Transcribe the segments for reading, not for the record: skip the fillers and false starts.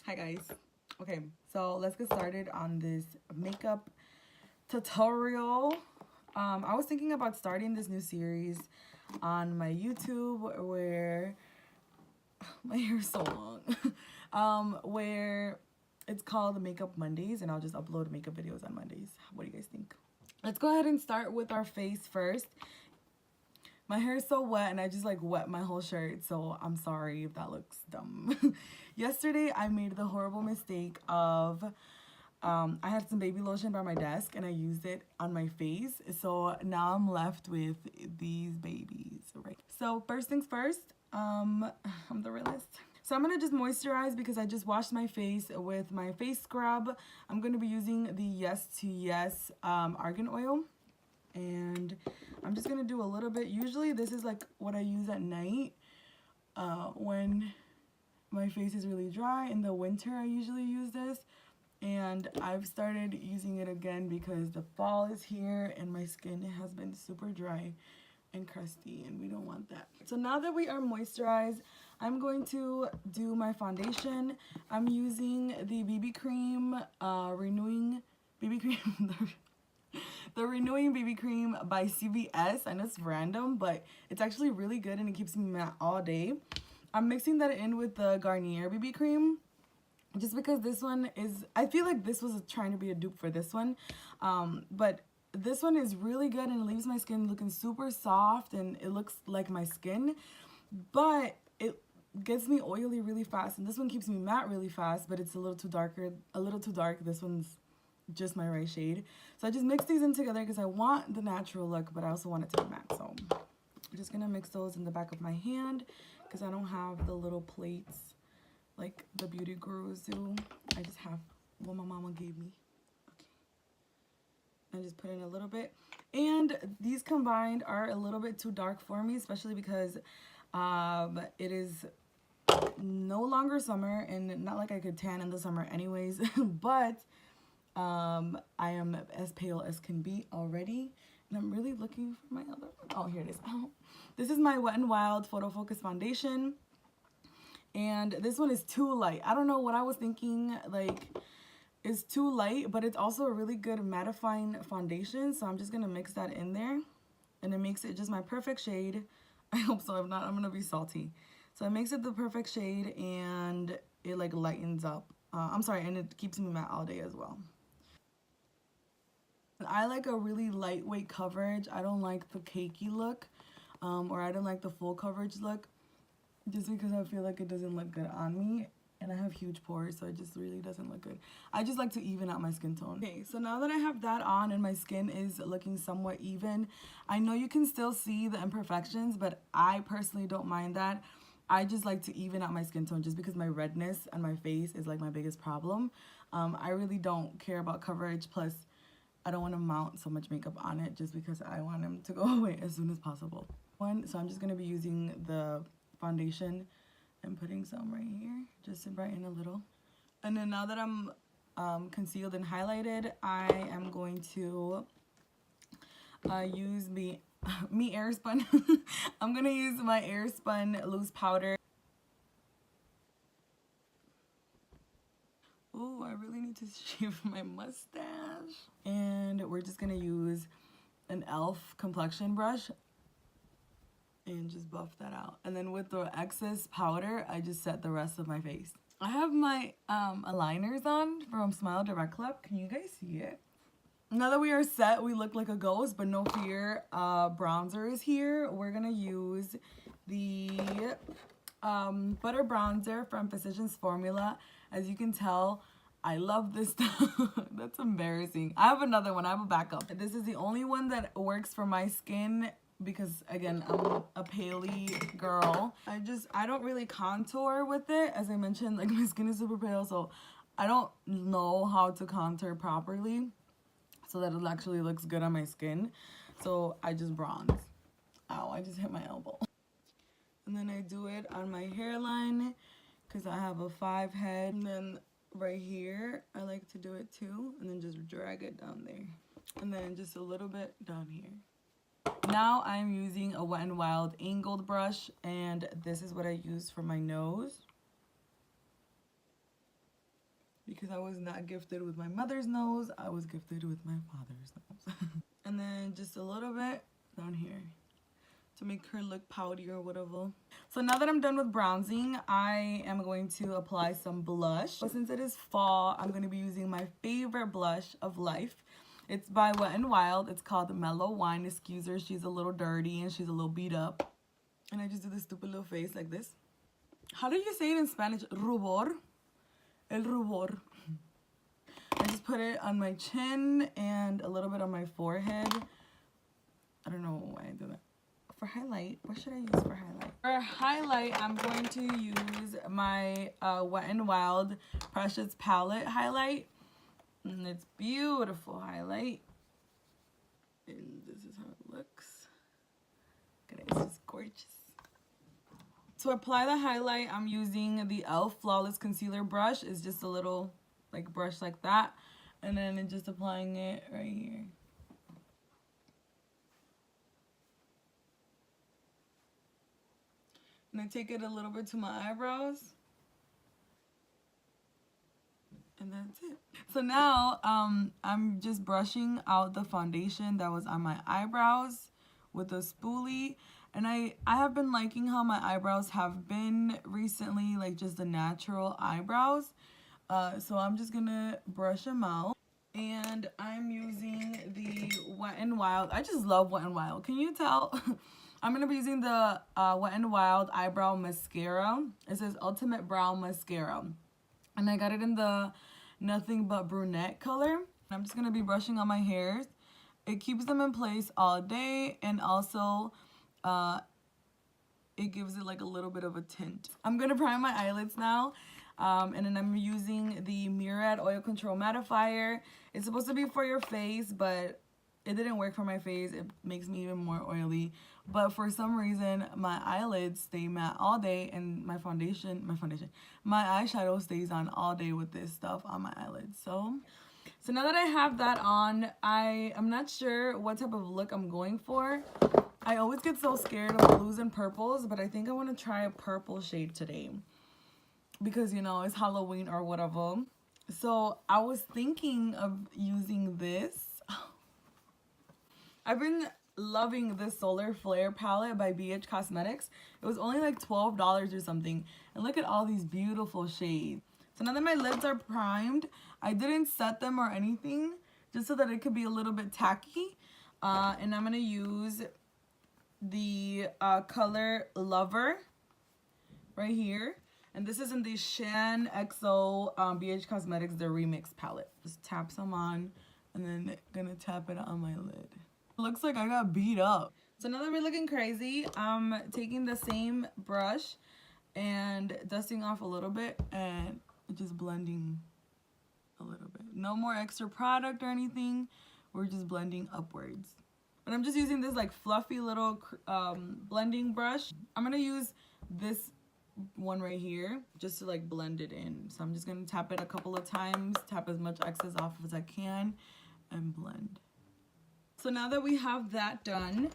Hi guys. Okay, so let's get started on this makeup tutorial. I was thinking about starting this new series on my YouTube where my hair is so long. Where it's called Makeup Mondays, and I'll just upload makeup videos on Mondays. What do you guys think? Let's go ahead and start with our face first. My hair is so wet and I just like wet my whole shirt, so I'm sorry if that looks dumb. Yesterday I made the horrible mistake of I had some baby lotion by my desk and I used it on my face, so now I'm left with these babies, right? So first things first, I'm the realist. So I'm gonna just moisturize because I just washed my face with my face scrub. I'm gonna be using the Yes to Yes argan oil. And I'm just gonna do a little bit. Usually this is like what I use at night when my face is really dry. In the winter I usually use this, and I've started using it again because the fall is here and my skin has been super dry and crusty and we don't want that. So now that we are moisturized, I'm going to do my foundation. I'm using the BB cream, renewing BB cream the Renewing BB Cream by CVS. I know it's random, but it's actually really good and it keeps me matte all day. I'm mixing that in with the Garnier BB Cream just because this one is, I feel like this was trying to be a dupe for this one. But this one is really good and it leaves my skin looking super soft and it looks like my skin. But it gets me oily really fast, and this one keeps me matte really fast, but it's a little too dark. This one's just my right shade. So I just mix these in together because I want the natural look, but I also want it to be matte. So I'm just gonna mix those in the back of my hand because I don't have the little plates like the beauty gurus do. I just have what my mama gave me. Okay, I just put in a little bit, and these combined are a little bit too dark for me, especially because it is no longer summer, and not like I could tan in the summer anyways. But I am as pale as can be already, and I'm really looking for my other, oh, here it is. Oh, this is my Wet n Wild Photo Focus foundation, and this one is too light. I don't know what I was thinking, like it's too light, but it's also a really good mattifying foundation, so I'm just gonna mix that in there and it makes it just my perfect shade. I hope so. If not, I'm gonna be salty. So it makes it the perfect shade and it like lightens up, I'm sorry, and it keeps me matte all day as well. I like a really lightweight coverage. I don't like the cakey look, or I don't like the full coverage look, just because I feel like it doesn't look good on me, and I have huge pores, so it just really doesn't look good. I just like to even out my skin tone. Okay, so now that I have that on and my skin is looking somewhat even, I know you can still see the imperfections, but I personally don't mind that. I just like to even out my skin tone just because my redness on my face is like my biggest problem. I really don't care about coverage, plus I don't want to mount so much makeup on it just because I want them to go away as soon as possible. So I'm just going to be using the foundation and putting some right here just to brighten a little. And then now that I'm concealed and highlighted, I am going to use the Airspun. I'm going to use my Airspun loose powder. Oh, I really need to shave my mustache. And we're just gonna use an e.l.f. complexion brush and just buff that out. And then with the excess powder, I just set the rest of my face. I have my aligners on from SmileDirectClub. Can you guys see it? Now that we are set, we look like a ghost, but no fear, bronzer is here. We're gonna use the butter bronzer from Physicians Formula. As you can tell, I love this stuff. That's embarrassing. I have another one. I have a backup. This is the only one that works for my skin because, again, I'm a paley girl. I don't really contour with it. As I mentioned, like my skin is super pale, so I don't know how to contour properly so that it actually looks good on my skin. So I just bronze. Ow, I just hit my elbow. And then I do it on my hairline because I have a 5 head. And then right here, I like to do it too. And then just drag it down there. And then just a little bit down here. Now I'm using a Wet n Wild angled brush. And this is what I use for my nose. because I was not gifted with my mother's nose. I was gifted with my father's nose. And then just a little bit down here to make her look pouty or whatever. So now that I'm done with bronzing, I am going to apply some blush. But since it is fall, I'm going to be using my favorite blush of life. It's by Wet n Wild. It's called Mellow Wine. Excuse her, she's a little dirty and she's a little beat up. And I just do this stupid little face like this. How do you say it in Spanish? Rubor. El rubor. I just put it on my chin and a little bit on my forehead. I don't know why I do that. For highlight, what should I use for highlight? For highlight, I'm going to use my Wet n Wild Precious Palette highlight. And it's beautiful highlight. And this is how it looks. Guys, it's gorgeous. To apply the highlight, I'm using the e.l.f. Flawless Concealer brush. It's just a little like brush like that. And then just applying it right here. And I take it a little bit to my eyebrows. And that's it. So now I'm just brushing out the foundation that was on my eyebrows with a spoolie. And I have been liking how my eyebrows have been recently, like just the natural eyebrows. So I'm just gonna brush them out. And I'm using the Wet n Wild. I just love Wet n Wild. Can you tell? I'm gonna be using the Wet n Wild eyebrow mascara. It says Ultimate Brow Mascara. And I got it in the Nothing But Brunette color. I'm just gonna be brushing on my hairs. It keeps them in place all day, and also it gives it like a little bit of a tint. I'm gonna prime my eyelids now. And then I'm using the Murad Oil Control Mattifier. It's supposed to be for your face, but it didn't work for my face. It makes me even more oily. But for some reason, my eyelids stay matte all day, and my eyeshadow stays on all day with this stuff on my eyelids. So now that I have that on, I'm not sure what type of look I'm going for. I always get so scared of blues and purples, but I think I want to try a purple shade today. Because, you know, it's Halloween or whatever. So I was thinking of using this. I've been loving this Solar Flare palette by BH Cosmetics. It was only like $12 or something. And look at all these beautiful shades. So now that my lids are primed, I didn't set them or anything, just so that it could be a little bit tacky. And I'm going to use the color Lover right here. And this is in the Shan XO BH Cosmetics, the Remix palette. Just tap some on and then gonna tap it on my lid. It looks like I got beat up. So now that we're looking crazy, I'm taking the same brush and dusting off a little bit and just blending a little bit. No more extra product or anything. We're just blending upwards. But I'm just using this like fluffy little blending brush. I'm gonna use this one right here just to like blend it in. So I'm just gonna tap it a couple of times, tap as much excess off as I can, and blend. So now that we have that done,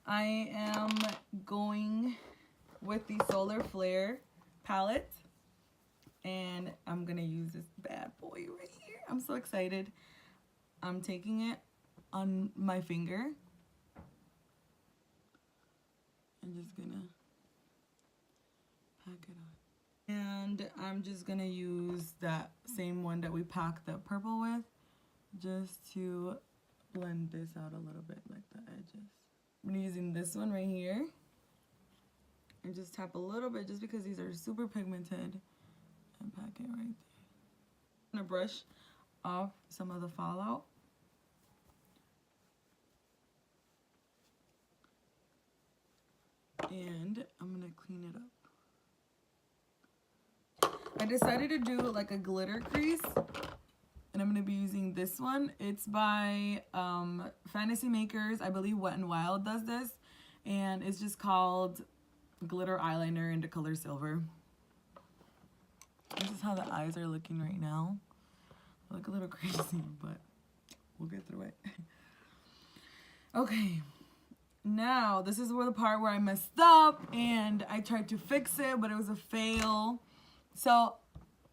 I am going with the Solar Flare palette, and I'm gonna use this bad boy right here. I'm so excited. I'm taking it on my finger and just gonna pack it on. And I'm just gonna use that same one that we packed the purple with, just to blend this out a little bit, like the edges. I'm using this one right here and just tap a little bit, just because these are super pigmented, and pack it right there. I'm gonna brush off some of the fallout. And I'm gonna clean it up. I decided to do like a glitter crease, and I'm gonna be using this one. It's by Fantasy Makers. I believe Wet n Wild does this, and it's just called glitter eyeliner in the color silver. This is how the eyes are looking right now. I look a little crazy, but we'll get through it. Okay. Now, this is where the part where I messed up and I tried to fix it, but it was a fail. So,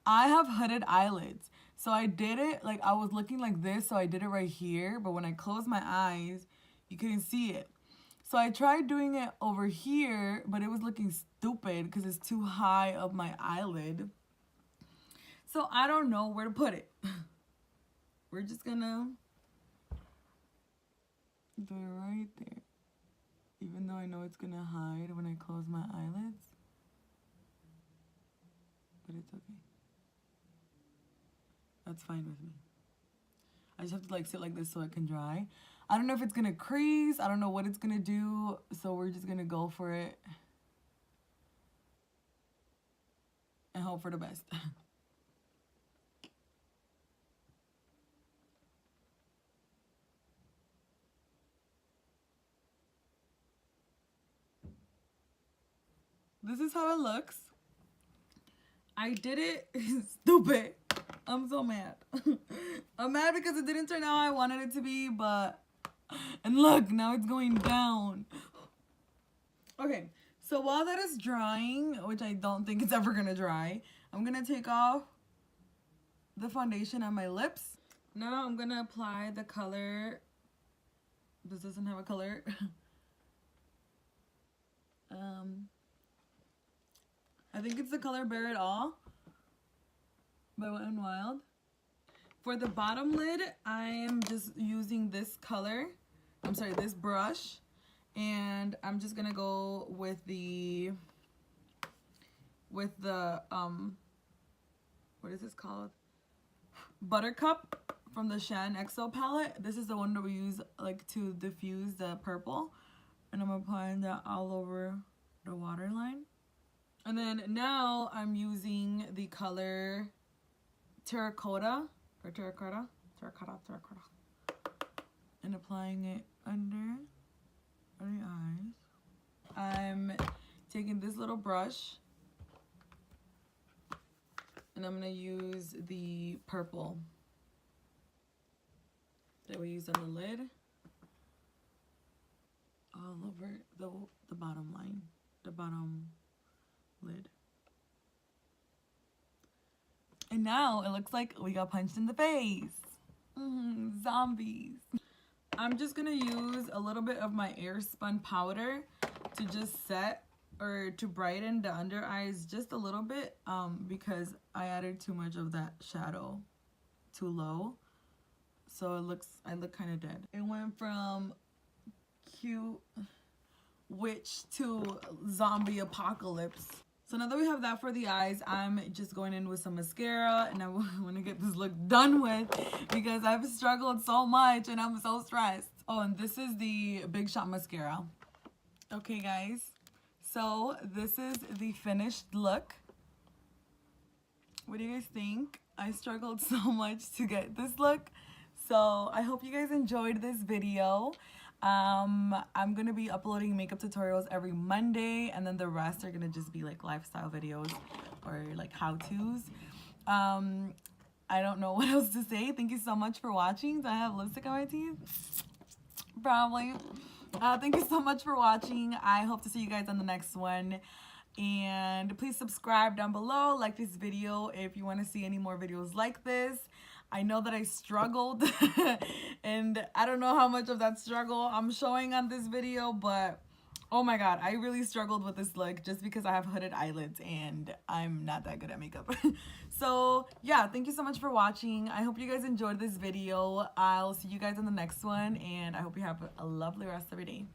I have hooded eyelids. So I did it, like I was looking like this, so I did it right here. But when I closed my eyes, you couldn't see it. So I tried doing it over here, but it was looking stupid because it's too high up my eyelid. So I don't know where to put it. We're just gonna do it right there. Even though I know it's gonna hide when I close my eyelids. But it's okay. That's fine with me. I just have to like sit like this so it can dry. I don't know if it's gonna crease. I don't know what it's gonna do. So we're just gonna go for it. And hope for the best. This is how it looks. I did it stupid. I'm so mad. I'm mad because it didn't turn out how I wanted it to be, but... And look, now it's going down. Okay, so while that is drying, which I don't think it's ever gonna dry, I'm gonna take off the foundation on my lips. Now I'm gonna apply the color. This doesn't have a color. I think it's the color Bare It All by Wet n Wild. For the bottom lid, I am just using this color. I'm sorry, this brush. And I'm just gonna go with the what is this called? Buttercup from the Shan XO palette. This is the one that we use like to diffuse the purple. And I'm applying that all over the waterline. And then now I'm using the color Terracotta and applying it under the eyes. I'm taking this little brush and I'm gonna use the purple that we used on the lid all over the bottom line, the bottom lid. And now it looks like we got punched in the face. Zombies. I'm just gonna use a little bit of my Airspun powder to just set or to brighten the under eyes just a little bit because I added too much of that shadow too low. So I look kind of dead. It went from cute witch to zombie apocalypse. So now that we have that for the eyes, I'm just going in with some mascara and I want to get this look done with because I've struggled so much and I'm so stressed. Oh, and this is the Big Shot mascara. Okay, guys. So this is the finished look. What do you guys think? I struggled so much to get this look. So I hope you guys enjoyed this video. I'm gonna be uploading makeup tutorials every Monday, and then the rest are gonna just be like lifestyle videos or like how-tos. I don't know what else to say. Thank you so much for watching. Do I have lipstick on my teeth? Probably. Thank you so much for watching. I hope to see you guys on the next one. And please subscribe down below, like this video if you want to see any more videos like this. I know that I struggled and I don't know how much of that struggle I'm showing on this video, but oh my god, I really struggled with this look just because I have hooded eyelids and I'm not that good at makeup. So yeah, thank you so much for watching. I hope you guys enjoyed this video. I'll see you guys in the next one and I hope you have a lovely rest of your day.